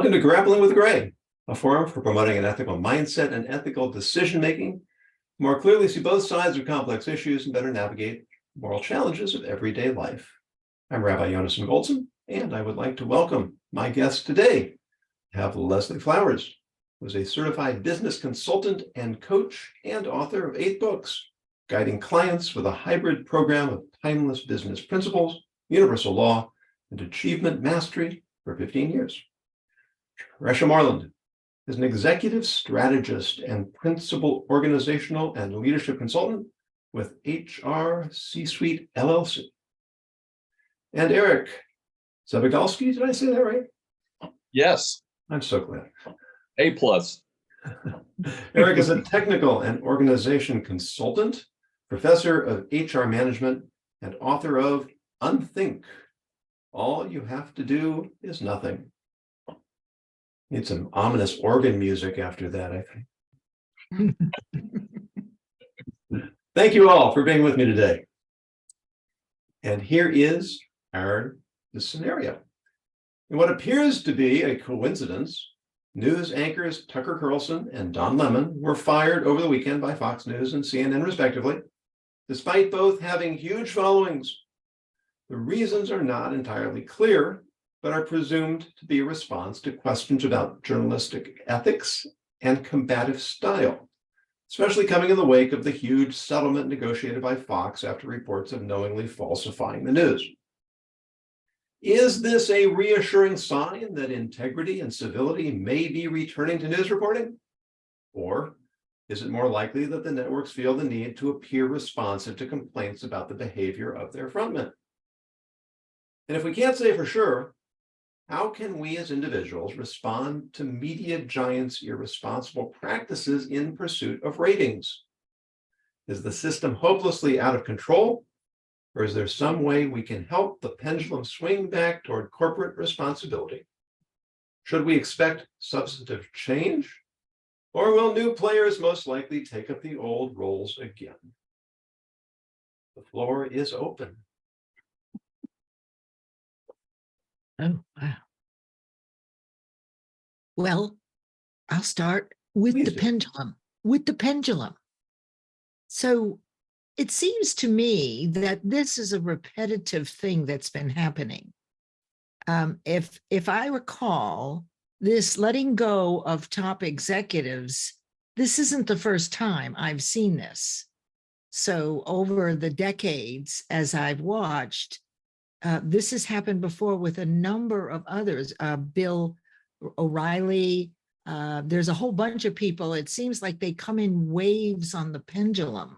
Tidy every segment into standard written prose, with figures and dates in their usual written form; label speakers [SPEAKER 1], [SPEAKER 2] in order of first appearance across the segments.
[SPEAKER 1] Welcome to Grappling with Gray, a forum for promoting an ethical mindset and ethical decision-making, more clearly see both sides of complex issues and better navigate moral challenges of everyday life. I'm Rabbi Yonason Goldson, and I would like to welcome my guest today. I have Leslie Flowers, who is a certified business consultant and coach and author of 8 books, guiding clients with a hybrid program of timeless business principles, universal law, and achievement mastery for 15 years. Resha Moreland is an executive strategist and principal organizational and leadership consultant with HR C-Suite LLC. And Eric Zabigalski, did I say that right?
[SPEAKER 2] Yes.
[SPEAKER 1] I'm so glad.
[SPEAKER 2] A+.
[SPEAKER 1] Eric is a technical and organization consultant, professor of HR management, and author of Unthink. All you have to do is nothing. Need some ominous organ music after that, I think. Thank you all for being with me today. And here is the scenario. In what appears to be a coincidence, news anchors Tucker Carlson and Don Lemon were fired over the weekend by Fox News and CNN, respectively, despite both having huge followings. The reasons are not entirely clear, but are presumed to be a response to questions about journalistic ethics and combative style, especially coming in the wake of the huge settlement negotiated by Fox after reports of knowingly falsifying the news. Is this a reassuring sign that integrity and civility may be returning to news reporting? Or is it more likely that the networks feel the need to appear responsive to complaints about the behavior of their frontmen? And if we can't say for sure, how can we as individuals respond to media giants' irresponsible practices in pursuit of ratings? Is the system hopelessly out of control? Or is there some way we can help the pendulum swing back toward corporate responsibility? Should we expect substantive change? Or will new players most likely take up the old roles again? The floor is open.
[SPEAKER 3] Oh, wow. Well, I'll start with
[SPEAKER 1] Please
[SPEAKER 3] the
[SPEAKER 1] do.
[SPEAKER 3] pendulum. With the pendulum. So it seems to me that this is a repetitive thing that's been happening. If I recall, this letting go of top executives, this isn't the first time I've seen this. So over the decades, as I've watched, this has happened before with a number of others. Bill O'Reilly, there's a whole bunch of people. It seems like they come in waves on the pendulum.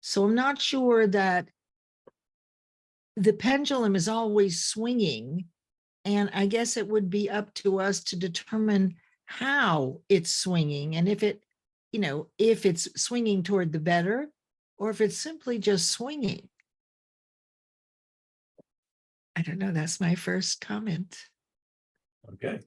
[SPEAKER 3] So I'm not sure that the pendulum is always swinging. And I guess it would be up to us to determine how it's swinging and if it, if it's swinging toward the better or if it's simply just swinging. I don't know. That's my first comment.
[SPEAKER 1] Okay.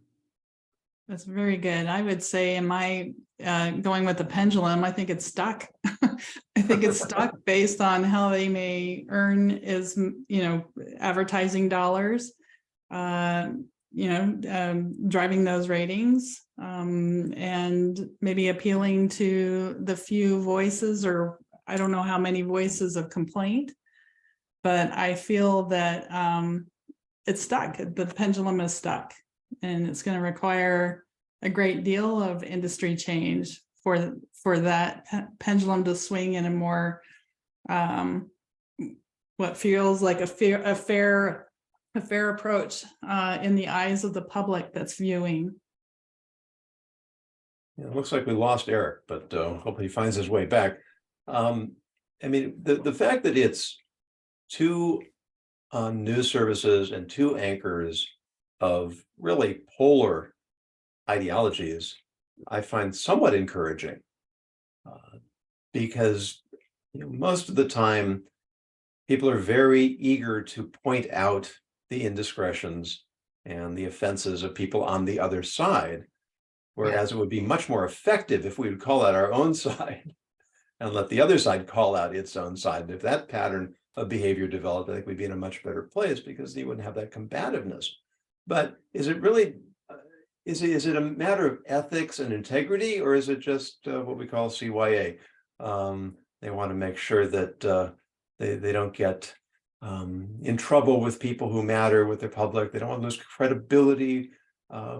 [SPEAKER 4] That's very good. I would say, am I going with the pendulum? I think it's stuck. I think it's stuck based on how they may earn advertising dollars, driving those ratings, and maybe appealing to the few voices, or I don't know how many voices of complaint, but I feel that it's stuck. The pendulum is stuck. And it's going to require a great deal of industry change for that pendulum to swing in a more what feels like a fair approach in the eyes of the public that's viewing.
[SPEAKER 1] Yeah, it looks like we lost Eric, but hopefully he finds his way back. The fact that it's 2 news services and 2 anchors of really polar ideologies, I find somewhat encouraging because most of the time people are very eager to point out the indiscretions and the offenses of people on the other side, whereas it would be much more effective if we would call out our own side and let the other side call out its own side. And if that pattern of behavior developed, I think we'd be in a much better place because you wouldn't have that combativeness. But is it really is it a matter of ethics and integrity, or is it just what we call CYA? They want to make sure that they don't get in trouble with people who matter with the public. They don't want to lose credibility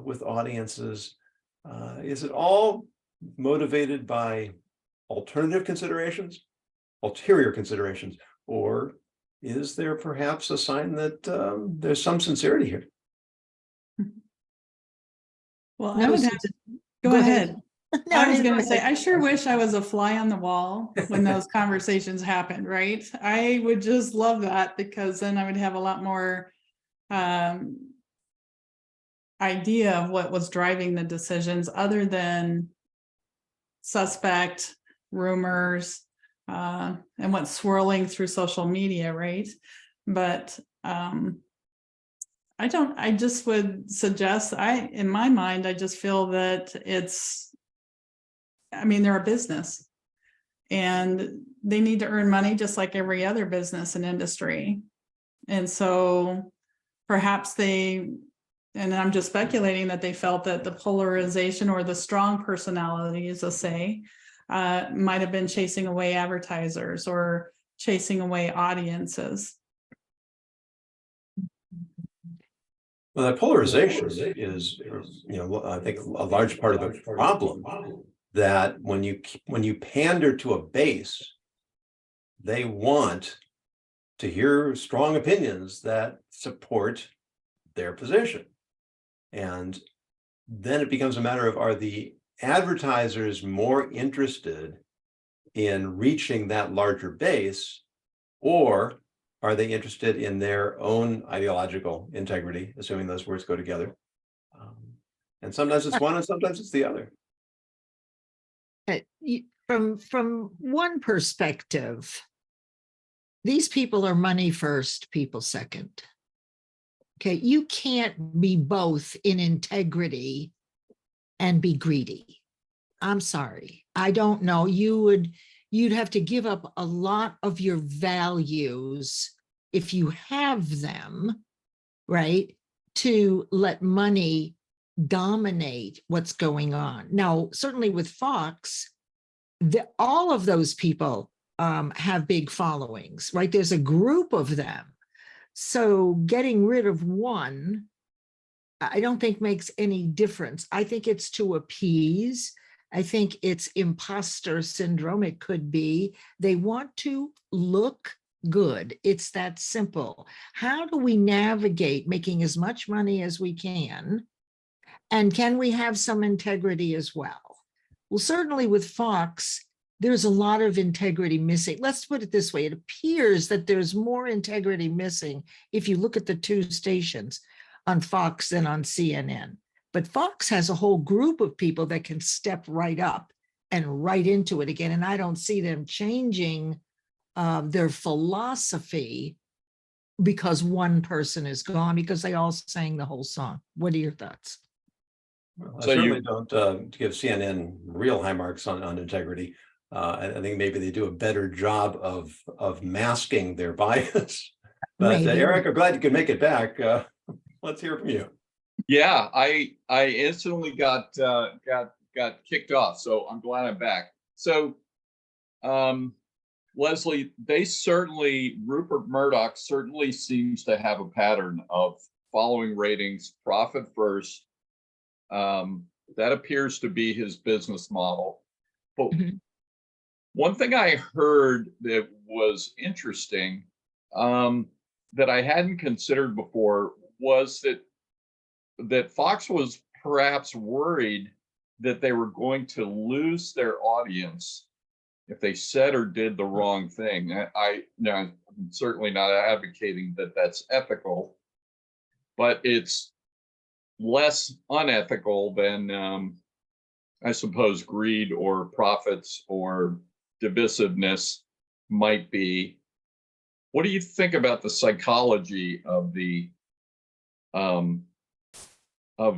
[SPEAKER 1] with audiences. Is it all motivated by alternative considerations, ulterior considerations, or is there perhaps a sign that there's some sincerity here?
[SPEAKER 4] Well,
[SPEAKER 3] No,
[SPEAKER 4] I would
[SPEAKER 3] so
[SPEAKER 4] have to go ahead.
[SPEAKER 3] No,
[SPEAKER 4] I was
[SPEAKER 3] no,
[SPEAKER 4] going
[SPEAKER 3] go
[SPEAKER 4] to say,
[SPEAKER 3] ahead.
[SPEAKER 4] I sure wish I was a fly on the wall when those conversations happened, right? I would just love that, because then I would have a lot more idea of what was driving the decisions, other than suspect rumors and what's swirling through social media, right? But I just would suggest, in my mind, I just feel that they're a business and they need to earn money just like every other business and industry. And so perhaps and I'm just speculating, that they felt that the polarization or the strong personalities, let's say, might have been chasing away advertisers or chasing away audiences.
[SPEAKER 1] Well, that polarization is, I think a large part of the problem, that when you pander to a base, they want to hear strong opinions that support their position. And then it becomes a matter of, are the advertisers more interested in reaching that larger base, or are they interested in their own ideological integrity, assuming those words go together? And sometimes it's one and sometimes it's the other.
[SPEAKER 3] From one perspective, these people are money first, people second. Okay, you can't be both in integrity and be greedy. I'm sorry, I don't know. You'd have to give up a lot of your values, if you have them, right, to let money dominate what's going on. Now, certainly with Fox, all of those people have big followings, right? There's a group of them. So getting rid of one, I don't think makes any difference. I think it's to appease. I think it's imposter syndrome. It could be. They want to look good. It's that simple. How do we navigate making as much money as we can? And can we have some integrity as well? Well, certainly with Fox, there's a lot of integrity missing. Let's put it this way. It appears that there's more integrity missing if you look at the two stations on Fox than on CNN. But Fox has a whole group of people that can step right up and right into it again. And I don't see them changing their philosophy because one person is gone, because they all sang the whole song. What are your thoughts?
[SPEAKER 1] Well, I
[SPEAKER 2] So
[SPEAKER 1] certainly don't give CNN real high marks on integrity. I think maybe they do a better job of masking their bias. But
[SPEAKER 3] Maybe.
[SPEAKER 1] Eric, I'm glad you could make it back. Let's hear from you.
[SPEAKER 2] Yeah, I instantly got kicked off, so I'm glad I'm back. So, Leslie, Rupert Murdoch certainly seems to have a pattern of following ratings, profit first. That appears to be his business model. But one thing I heard that was interesting, that I hadn't considered before, was that Fox was perhaps worried that they were going to lose their audience if they said or did the wrong thing. I'm certainly not advocating that that's ethical, but it's less unethical than, I suppose, greed or profits or divisiveness might be. What do you think about the psychology of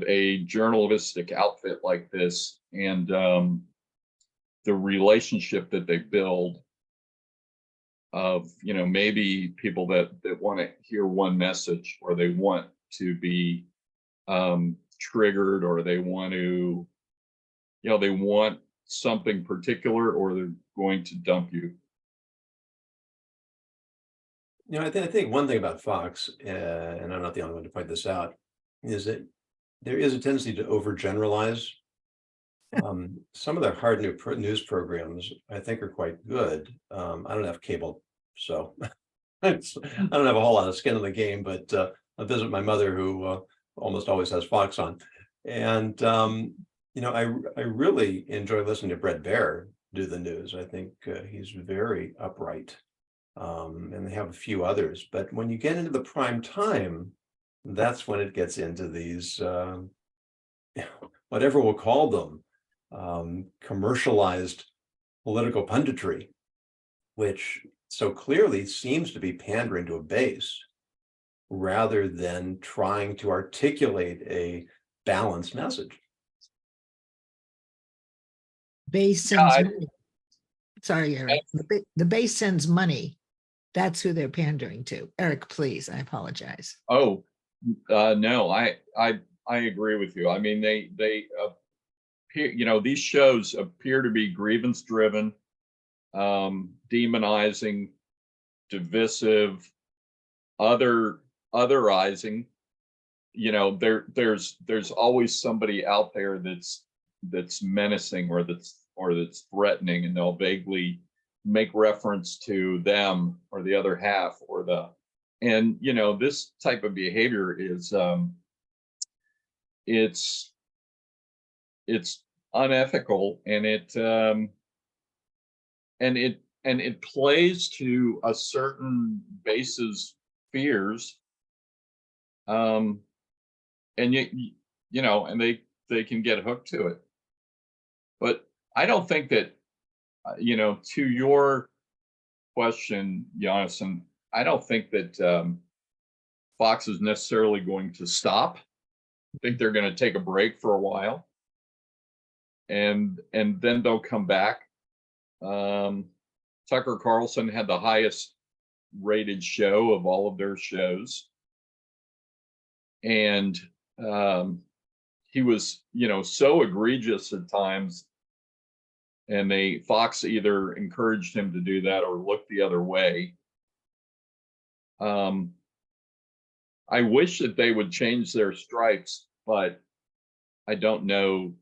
[SPEAKER 2] a journalistic outfit like this, and the relationship that they build of, maybe people that want to hear one message, or they want to be triggered, or they want to, they want something particular, or they're going to dump you.
[SPEAKER 1] I think one thing about Fox, and I'm not the only one to point this out, is that there is a tendency to overgeneralize. Some of their hard news programs, I think, are quite good. I don't have cable, so I don't have a whole lot of skin in the game, but I visit my mother, who almost always has Fox on. And, I really enjoy listening to Brett Baer do the news. I think he's very upright. And they have a few others. But when you get into the prime time, that's when it gets into these, whatever we'll call them, commercialized political punditry, which so clearly seems to be pandering to a base rather than trying to articulate a balanced message.
[SPEAKER 3] Base sends money. Sorry, Eric. The base sends money. That's who they're pandering to. Eric, please. I apologize.
[SPEAKER 2] Oh, no, I agree with you. I mean, they appear, these shows appear to be grievance driven, demonizing, divisive, otherizing. There's always somebody out there that's menacing, or that's threatening, and they'll vaguely make reference to them or the other half, and this type of behavior is it's unethical, and it plays to a certain base's fears, and and they can get hooked to it. But I don't think that, to your question, Jonathan, I don't think that Fox is necessarily going to stop. I think they're going to take a break for a while, and then they'll come back. Tucker Carlson had the highest rated show of all of their shows, and he was, so egregious at times, and Fox either encouraged him to do that or looked the other way. I wish that they would change their stripes, but I don't know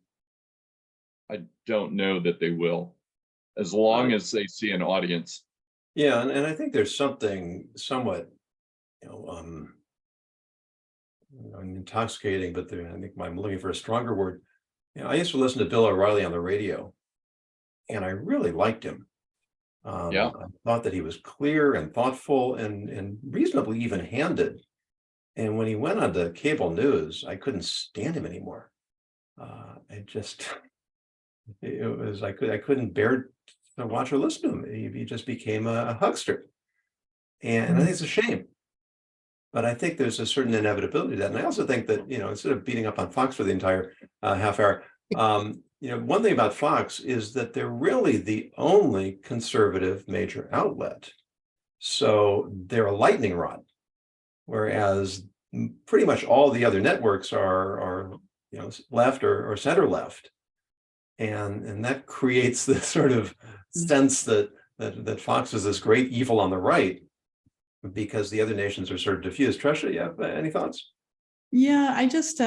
[SPEAKER 2] that they will, as long as they see an audience.
[SPEAKER 1] Yeah, and I think there's something somewhat, intoxicating, but I think I'm looking for a stronger word. I used to listen to Bill O'Reilly on the radio, and I really liked him.
[SPEAKER 2] Yeah.
[SPEAKER 1] I thought that he was clear and thoughtful and reasonably even-handed. And when he went on to cable news, I couldn't stand him anymore. I couldn't bear to watch or listen to him. He just became a huckster. And I think it's a shame. But I think there's a certain inevitability to that. And I also think that, instead of beating up on Fox for the entire half hour, one thing about Fox is that they're really the only conservative major outlet. So they're a lightning rod, whereas pretty much all the other networks are left or center left. And that creates this sort of sense that Fox is this great evil on the right, because the other nations are sort of diffused. Tresha, you have any thoughts?
[SPEAKER 4] Yeah, I just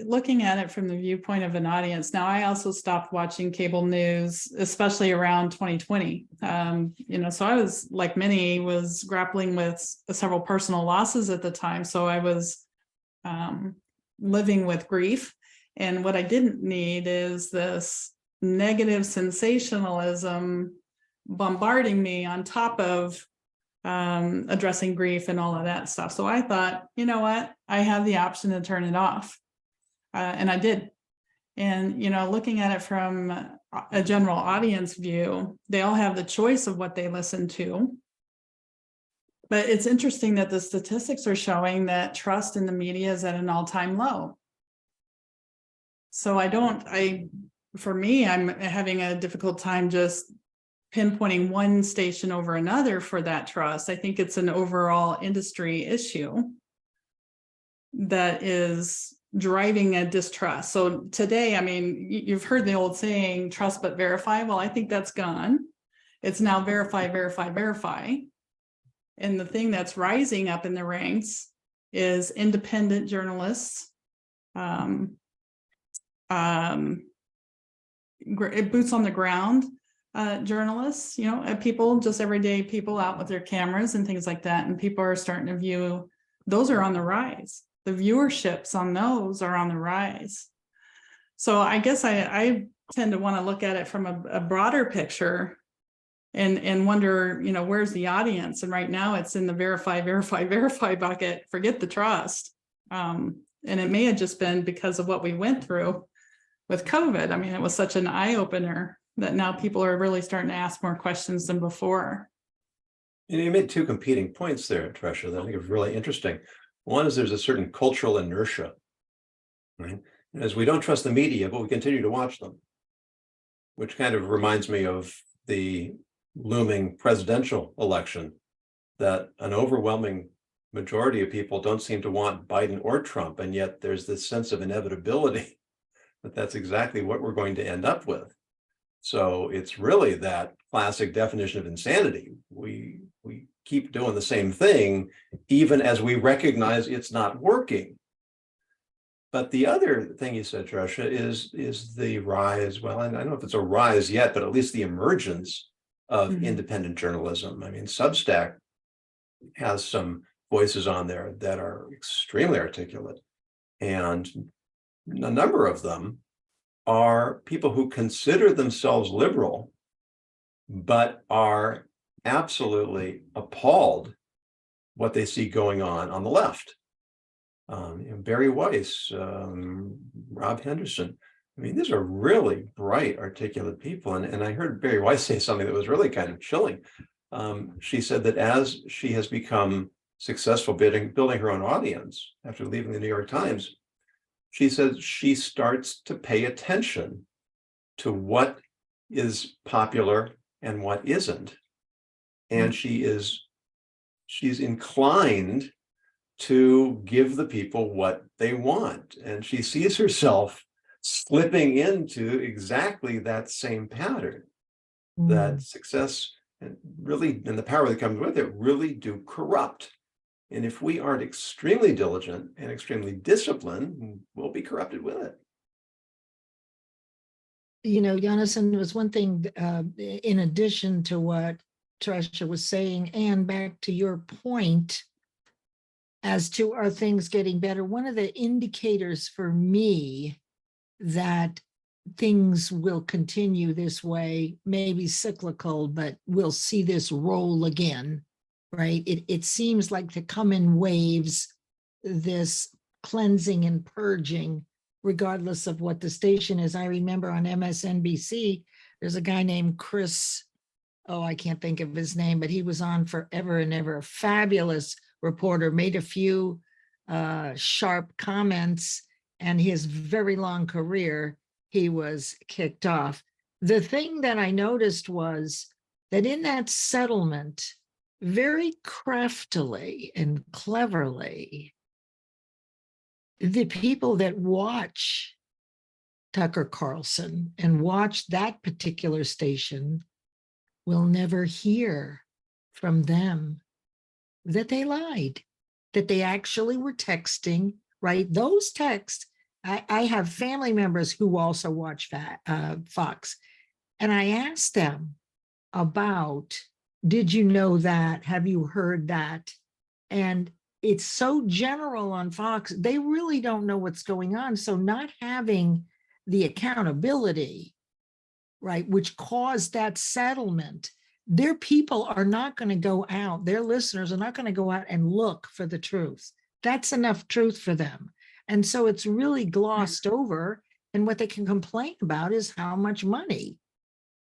[SPEAKER 4] looking at it from the viewpoint of an audience. Now, I also stopped watching cable news, especially around 2020. So I was, like many, was grappling with several personal losses at the time. So I was living with grief. And what I didn't need is this negative sensationalism bombarding me on top of addressing grief and all of that stuff. So I thought, you know what, I have the option to turn it off. And I did. And, looking at it from a general audience view, they all have the choice of what they listen to. But it's interesting that the statistics are showing that trust in the media is at an all-time low. So for me, I'm having a difficult time just pinpointing one station over another for that trust. I think it's an overall industry issue that is driving a distrust. So today, I mean, you've heard the old saying, trust but verify. Well, I think that's gone. It's now verify, verify, verify. And the thing that's rising up in the ranks is independent journalists, boots on the ground journalists, you know, people, just everyday people out with their cameras and things like that. And people are starting to view, those are on the rise. The viewerships on those are on the rise. So I guess I tend to want to look at it from a broader picture and wonder, you know, where's the audience? And right now it's in the verify, verify, verify bucket, forget the trust. And it may have just been because of what we went through with COVID. I mean, it was such an eye opener that now people are really starting to ask more questions than before.
[SPEAKER 1] And you made two competing points there, Tresha, that I think are really interesting. One is there's a certain cultural inertia, right? As we don't trust the media, but we continue to watch them, which kind of reminds me of the looming presidential election, that an overwhelming majority of people don't seem to want Biden or Trump, and yet there's this sense of inevitability that that's exactly what we're going to end up with. So it's really that classic definition of insanity. We keep doing the same thing, even as we recognize it's not working. But the other thing you said, Tresha, is the rise, well, I don't know if it's a rise yet, but at least the emergence of independent journalism. I mean, Substack has some voices on there that are extremely articulate. And a number of them are people who consider themselves liberal, but are absolutely appalled what they see going on the left. Barry Weiss, Rob Henderson. I mean, these are really bright, articulate people. And I heard Barry Weiss say something that was really kind of chilling. She said that as she has become successful building her own audience after leaving the New York Times, she says she starts to pay attention to what is popular and what isn't. And she's inclined to give the people what they want. And she sees herself slipping into exactly that same pattern, that success and really, and the power that comes with it, really do corrupt. And if we aren't extremely diligent and extremely disciplined, we'll be corrupted with it.
[SPEAKER 3] You know, Jonathan, was one thing in addition to what Tresha was saying, and back to your point as to are things getting better, one of the indicators for me that things will continue this way, maybe cyclical, but we'll see this roll again, right? It seems like to come in waves, this cleansing and purging, regardless of what the station is. I remember on MSNBC, there's a guy named Chris, I can't think of his name, but he was on forever and ever, a fabulous reporter, made a few sharp comments, and his very long career, he was kicked off. The thing that I noticed was that in that settlement, very craftily and cleverly, the people that watch Tucker Carlson and watch that particular station will never hear from them that they lied, that they actually were texting, right? Those texts, I have family members who also watch Fox, and I asked them about, did you know that? Have you heard that? And it's so general on Fox, they really don't know what's going on. So not having the accountability, right, which caused that settlement, their people are not going to go out, their listeners are not going to go out and look for the truth. That's enough truth for them. And so it's really glossed over. And what they can complain about is how much money,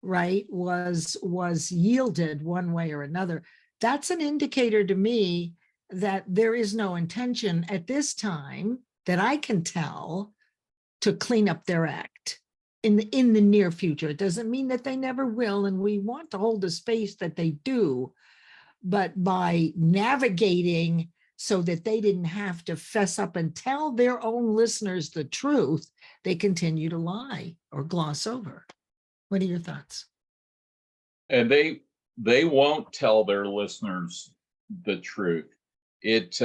[SPEAKER 3] right, was yielded one way or another. That's an indicator to me that there is no intention at this time that I can tell to clean up their act in the near future. It doesn't mean that they never will, and we want to hold the space that they do, but by navigating so that they didn't have to fess up and tell their own listeners the truth, they continue to lie or gloss over. What are your thoughts?
[SPEAKER 2] And they won't tell their listeners the truth. It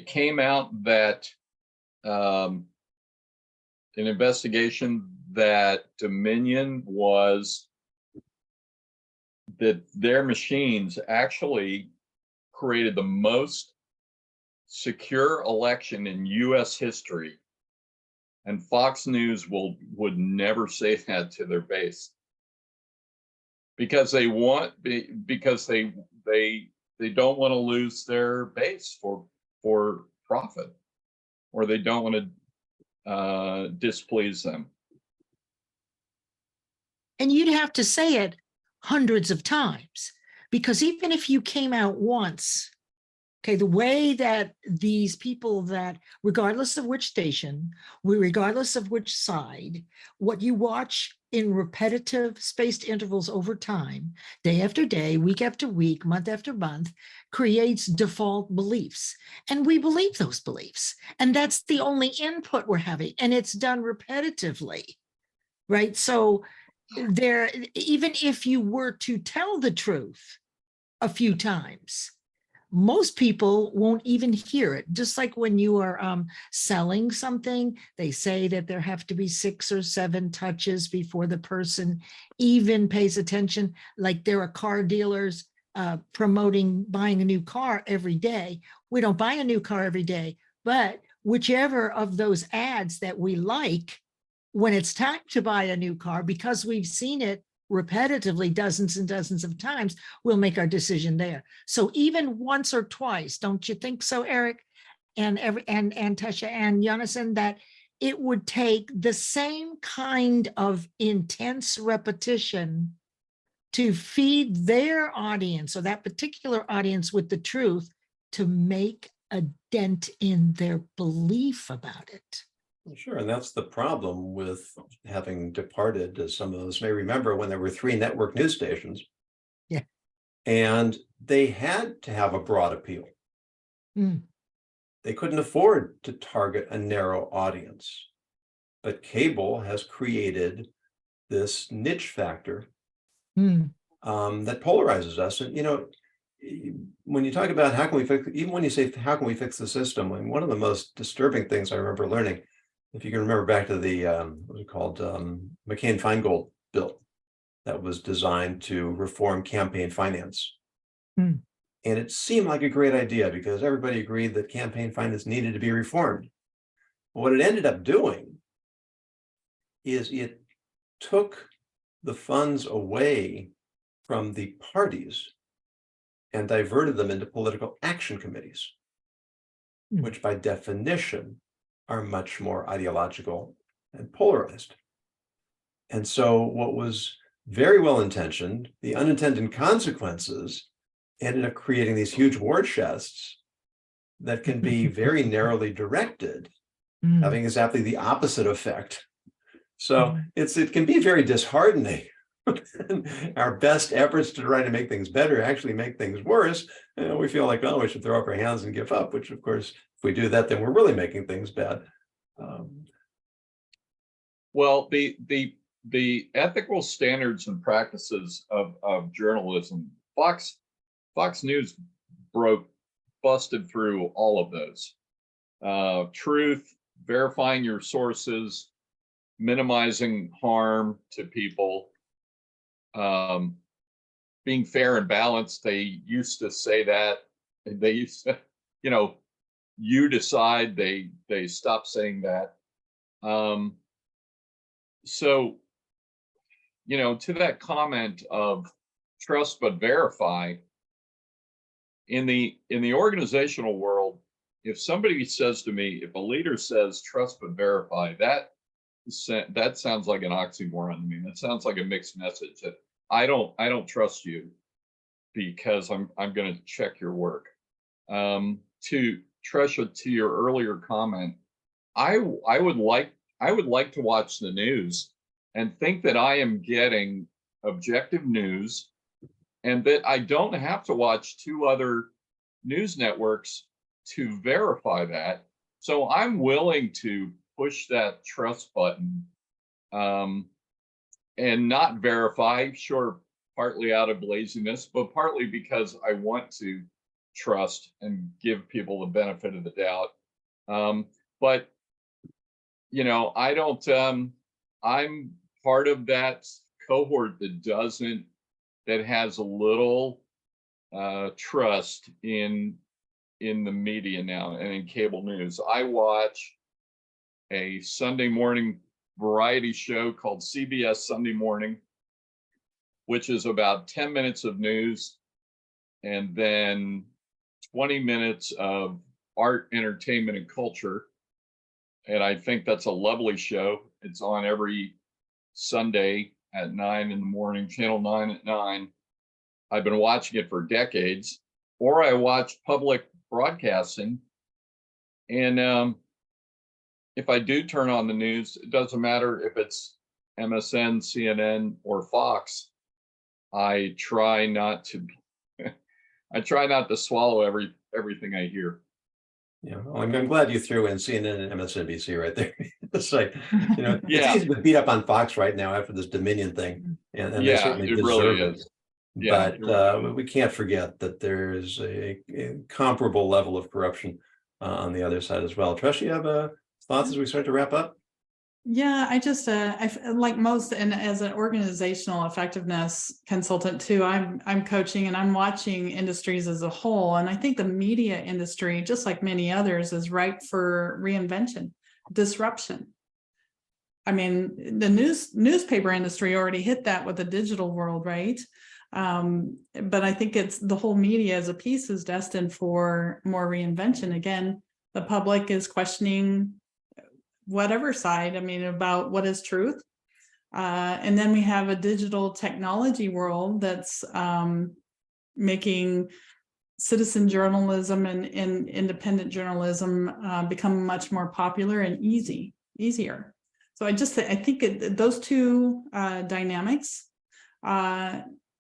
[SPEAKER 2] came out that an investigation that Dominion was that their machines actually created the most secure election in US history. And Fox News would never say that to their base. Because they don't want to lose their base for profit, or they don't want to displease them.
[SPEAKER 3] And you'd have to say it hundreds of times, because even if you came out once, okay, the way that these people that, regardless of which station, regardless of which side, what you watch in repetitive spaced intervals over time, day after day, week after week, month after month, creates default beliefs. And we believe those beliefs. And that's the only input we're having. And it's done repetitively, right? So there, even if you were to tell the truth a few times, most people won't even hear it. Just like when you are selling something, they say that there have to be 6 or 7 touches before the person even pays attention. Like there are car dealers promoting buying a new car every day. We don't buy a new car every day, but whichever of those ads that we like, when it's time to buy a new car, because we've seen it repetitively dozens and dozens of times, we'll make our decision there. So even once or twice, don't you think so, Eric and Tasha and Jonathan, that it would take the same kind of intense repetition to feed their audience or that particular audience with the truth to make a dent in their belief about it?
[SPEAKER 1] Sure, and that's the problem with having departed, as some of us may remember, when there were 3 network news stations.
[SPEAKER 3] Yeah.
[SPEAKER 1] And they had to have a broad appeal.
[SPEAKER 3] Mm.
[SPEAKER 1] They couldn't afford to target a narrow audience. But cable has created this niche factor that polarizes us. And, you know, when you talk about how can we fix, even when you say, how can we fix the system? I mean, one of the most disturbing things I remember learning, if you can remember back to the, what was it called, McCain-Feingold bill that was designed to reform campaign finance. And it seemed like a great idea because everybody agreed that campaign finance needed to be reformed. But what it ended up doing is it took the funds away from the parties and diverted them into political action committees, which by definition are much more ideological and polarized. And so what was very well intentioned, the unintended consequences ended up creating these huge war chests that can be very narrowly directed, having exactly the opposite effect. So it can be very disheartening. Our best efforts to try to make things better actually make things worse. And we feel like, oh, we should throw up our hands and give up, which of course, if we do that, then we're really making things bad.
[SPEAKER 2] Well, the ethical standards and practices of journalism, Fox News busted through all of those. Truth, verifying your sources, minimizing harm to people, being fair and balanced. They used to say that. They used to, you know, you decide. They stopped saying that. So, you know, to that comment of trust but verify, in the organizational world, if somebody says to me, if a leader says trust but verify, that sounds like an oxymoron to me. That sounds like a mixed message that I don't trust you because I'm going to check your work. To Tresha, to your earlier comment, I would like to watch the news and think that I am getting objective news and that I don't have to watch 2 other news networks to verify that. So I'm willing to push that trust button and not verify, sure, partly out of laziness, but partly because I want to trust and give people the benefit of the doubt. But, you know, I don't, I'm part of that cohort that has a little trust in the media now and in cable news. I watch a Sunday morning variety show called CBS Sunday Morning, which is about 10 minutes of news and then 20 minutes of art, entertainment, and culture. And I think that's a lovely show. It's on every Sunday at 9 in the morning, Channel 9 at 9. I've been watching it for decades. Or I watch public broadcasting. And if I do turn on the news, it doesn't matter if it's MSN, CNN, or Fox. I try not to swallow everything I hear.
[SPEAKER 1] Yeah, well, I'm glad you threw in CNN and MSNBC right there. It's like, you know,
[SPEAKER 2] Yeah.
[SPEAKER 1] it's easy to beat up on Fox right now after this Dominion thing, and they
[SPEAKER 2] Yeah,
[SPEAKER 1] certainly
[SPEAKER 2] it
[SPEAKER 1] deserve
[SPEAKER 2] really
[SPEAKER 1] it.
[SPEAKER 2] is. Yeah,
[SPEAKER 1] But we can't forget that there is a comparable level of corruption on the other side as well. Trish, you have thoughts as we start to wrap up?
[SPEAKER 4] Yeah, I just like most, and as an organizational effectiveness consultant too, I'm coaching and I'm watching industries as a whole, and I think the media industry, just like many others, is ripe for reinvention, disruption. I mean, the newspaper industry already hit that with the digital world, right? But I think it's the whole media as a piece is destined for more reinvention. Again, the public is questioning whatever side, I mean, about what is truth. And then we have a digital technology world that's making citizen journalism and independent journalism become much more popular and easier. So I think those two dynamics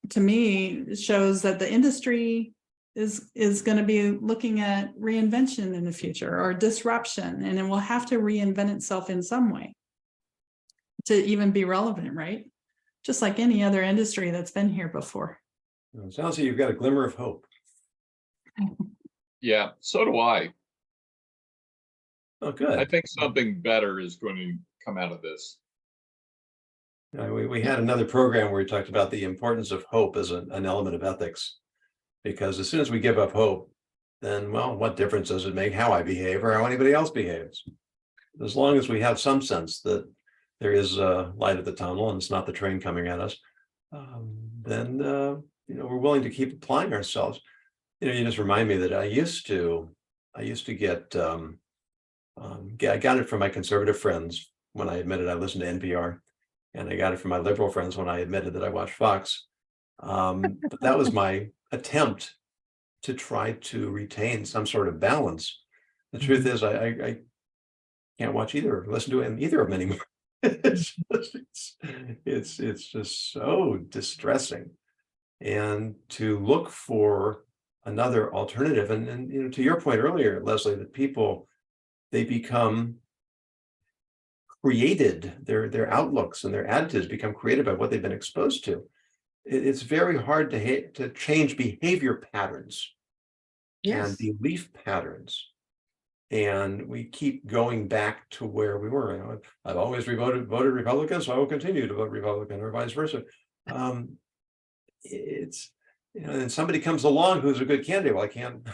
[SPEAKER 4] to me shows that the industry is going to be looking at reinvention in the future or disruption, and it will have to reinvent itself in some way to even be relevant, right? Just like any other industry that's been here before.
[SPEAKER 1] It sounds like you've got a glimmer of hope.
[SPEAKER 2] Yeah, so do I.
[SPEAKER 1] Oh, good.
[SPEAKER 2] I think something better is going to come out of this.
[SPEAKER 1] We had another program where we talked about the importance of hope as an element of ethics. Because as soon as we give up hope, then, well, what difference does it make how I behave or how anybody else behaves? As long as we have some sense that there is a light at the tunnel and it's not the train coming at us, then you know, we're willing to keep applying ourselves. You know, you just remind me that I used to get I got it from my conservative friends when I admitted I listened to NPR, and I got it from my liberal friends when I admitted that I watched Fox. But that was my attempt to try to retain some sort of balance. The truth is, I can't watch either, listen to either of them anymore. It's just so distressing. And to look for another alternative, and you know, to your point earlier, Leslie, that people, they become created, their outlooks and their attitudes become created by what they've been exposed to. It's very hard to change behavior patterns and belief patterns. And we keep going back to where we were. You know, I've always voted Republican, so I will continue to vote Republican, or vice versa. It's, you know, and somebody comes along who's a good candidate. Well, I can't.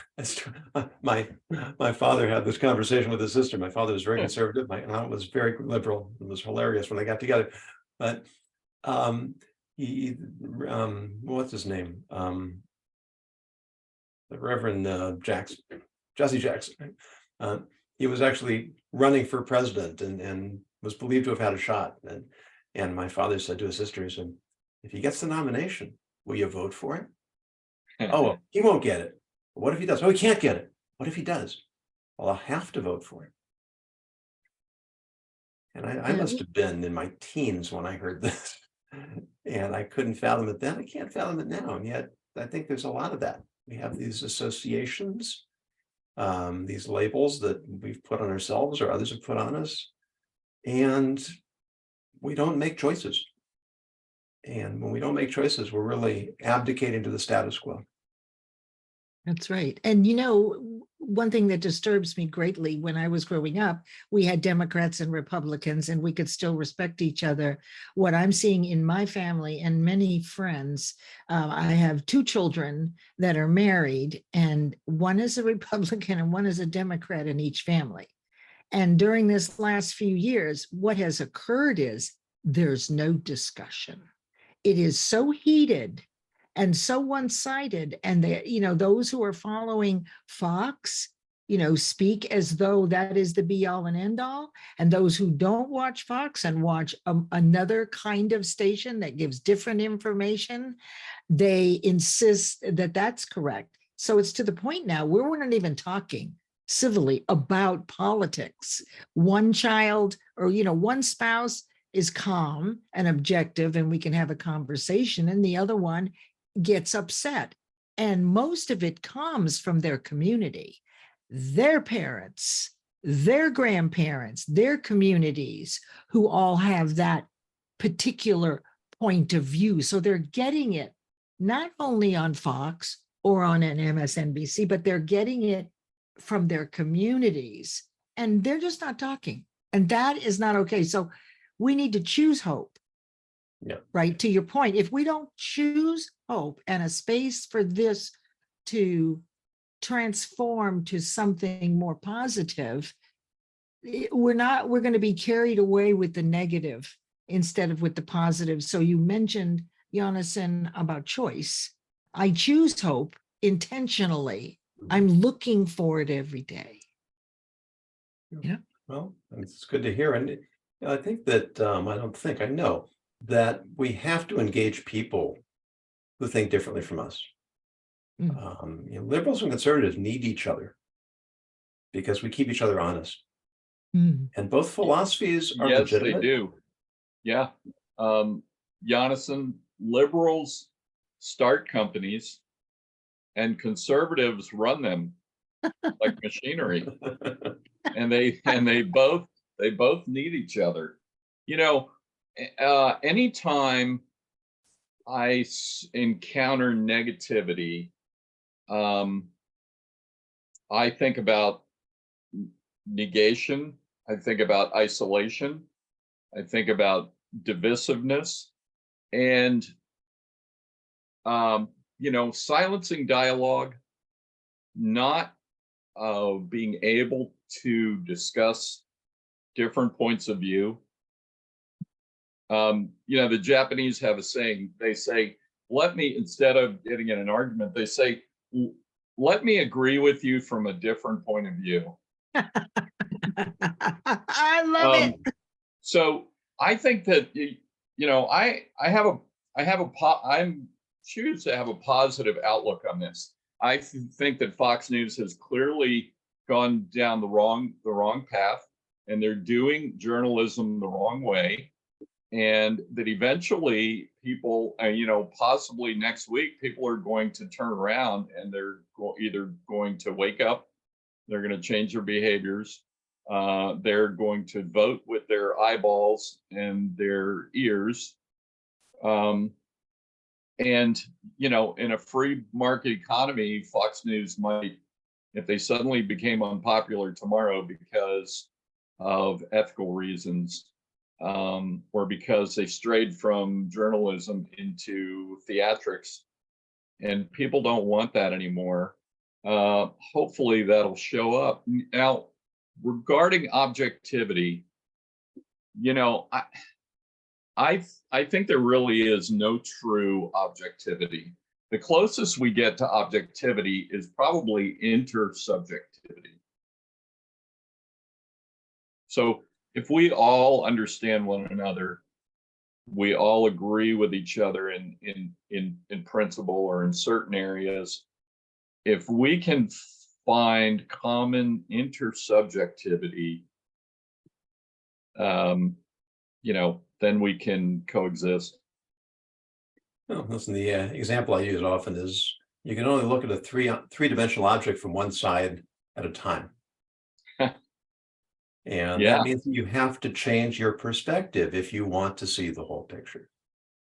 [SPEAKER 1] My father had this conversation with his sister. My father was very conservative. My aunt was very liberal. It was hilarious when they got together. But what's his name? The Reverend Jesse Jackson. He was actually running for president and was believed to have had a shot. And my father said to his sister, he said, if he gets the nomination, will you vote for him? Oh, he won't get it. What if he does? Oh, he can't get it. What if he does? Well, I'll have to vote for him. And I must have been in my teens when I heard this. And I couldn't fathom it then. I can't fathom it now. And yet I think there's a lot of that. We have these associations these labels that we've put on ourselves or others have put on us, and we don't make choices. And when we don't make choices, we're really abdicating to the status quo.
[SPEAKER 3] That's right. And one thing that disturbs me greatly, when I was growing up, we had Democrats and Republicans, and we could still respect each other. What I'm seeing in my family and many friends, I have 2 children that are married, and one is a Republican and one is a Democrat in each family. And during this last few years, what has occurred is there's no discussion. It is so heated and so one-sided, and those who are following Fox, speak as though that is the be all and end all, and those who don't watch Fox and watch another kind of station that gives different information, they insist that that's correct. So it's to the point now where we're not even talking civilly about politics. One child or one spouse is calm and objective, and we can have a conversation, and the other one gets upset. And most of it comes from their community, their parents, their grandparents, their communities, who all have that particular point of view. So they're getting it not only on Fox or on an MSNBC, but they're getting it from their communities, and they're just not talking. And that is not okay. So we need to choose hope.
[SPEAKER 1] Yeah.
[SPEAKER 3] Right. To your point, if we don't choose hope and a space for this to transform to something more positive, we're going to be carried away with the negative instead of with the positive. So you mentioned, Jonathan, about choice. I choose hope intentionally. I'm looking for it every day.
[SPEAKER 1] Well, it's good to hear. And I think that I know that we have to engage people who think differently from us. Liberals and conservatives need each other because we keep each other honest. And both philosophies are
[SPEAKER 2] Yes,
[SPEAKER 1] legitimate.
[SPEAKER 2] they do. Yeah. Jonathan, liberals start companies and conservatives run them like machinery. And they both need each other. Anytime I encounter negativity, I think about negation. I think about isolation. I think about divisiveness, and silencing dialogue, not being able to discuss different points of view. The Japanese have a saying. They say, instead of getting in an argument, they say, let me agree with you from a different point of view.
[SPEAKER 3] I love it.
[SPEAKER 2] So I think that, I choose to have a positive outlook on this. I think that Fox News has clearly gone down the wrong path, and they're doing journalism the wrong way. And that eventually people, possibly next week, people are going to turn around and they're either going to wake up, they're going to change their behaviors, they're going to vote with their eyeballs and their ears. And, in a free market economy, Fox News might, if they suddenly became unpopular tomorrow because of ethical reasons, or because they strayed from journalism into theatrics, and people don't want that anymore. Hopefully that'll show up. Now, regarding objectivity, I think there really is no true objectivity. The closest we get to objectivity is probably intersubjectivity. So if we all understand one another, we all agree with each other in principle or in certain areas, if we can find common intersubjectivity, then we can coexist.
[SPEAKER 1] Well, listen, the example I use often is you can only look at a three-dimensional object from one side at a time. And
[SPEAKER 2] Yeah.
[SPEAKER 1] that means that you have to change your perspective if you want to see the whole picture.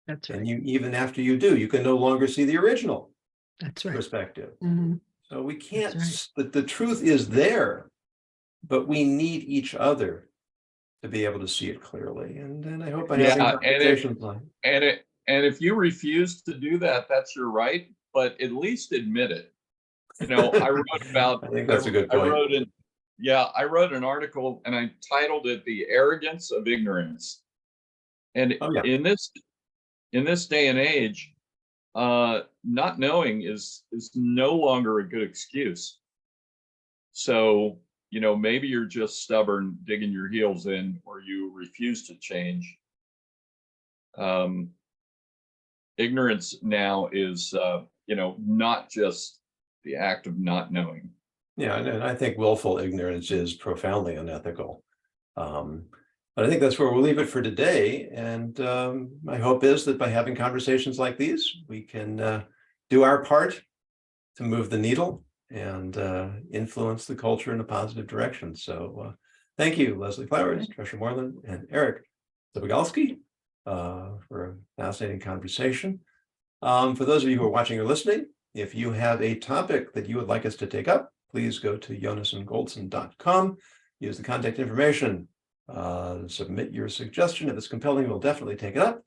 [SPEAKER 3] That's
[SPEAKER 1] And
[SPEAKER 3] right.
[SPEAKER 1] you, even after you do, you can no longer see the original
[SPEAKER 3] That's right.
[SPEAKER 1] perspective.
[SPEAKER 3] Mhm.
[SPEAKER 1] So we can't,
[SPEAKER 3] right.
[SPEAKER 1] the truth is there, but we need each other to be able to see it clearly. And then I hope by having
[SPEAKER 2] Yeah,
[SPEAKER 1] conversations like,
[SPEAKER 2] and if you refuse to do that, that's your right, but at least admit it. You know, I wrote about,
[SPEAKER 1] I think that's a good
[SPEAKER 2] I
[SPEAKER 1] point.
[SPEAKER 2] wrote in, yeah, I wrote an article and I titled it "The Arrogance of Ignorance." And
[SPEAKER 1] Oh, yeah.
[SPEAKER 2] in this day and age, not knowing is no longer a good excuse. So, you know, maybe you're just stubborn, digging your heels in, or you refuse to change. Ignorance now is, you know, not just the act of not knowing.
[SPEAKER 1] Yeah, and I think willful ignorance is profoundly unethical. But I think that's where we'll leave it for today. And my hope is that by having conversations like these, we can do our part to move the needle and influence the culture in a positive direction. So thank you, Leslie Flowers, Trisha Moreland, and Eric Zabogalski for a fascinating conversation. For those of you who are watching or listening, if you have a topic that you would like us to take up, please go to jonasandgoldson.com, use the contact information, submit your suggestion. If it's compelling, we'll definitely take it up.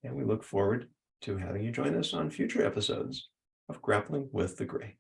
[SPEAKER 1] And we look forward to having you join us on future episodes of Grappling with the Gray.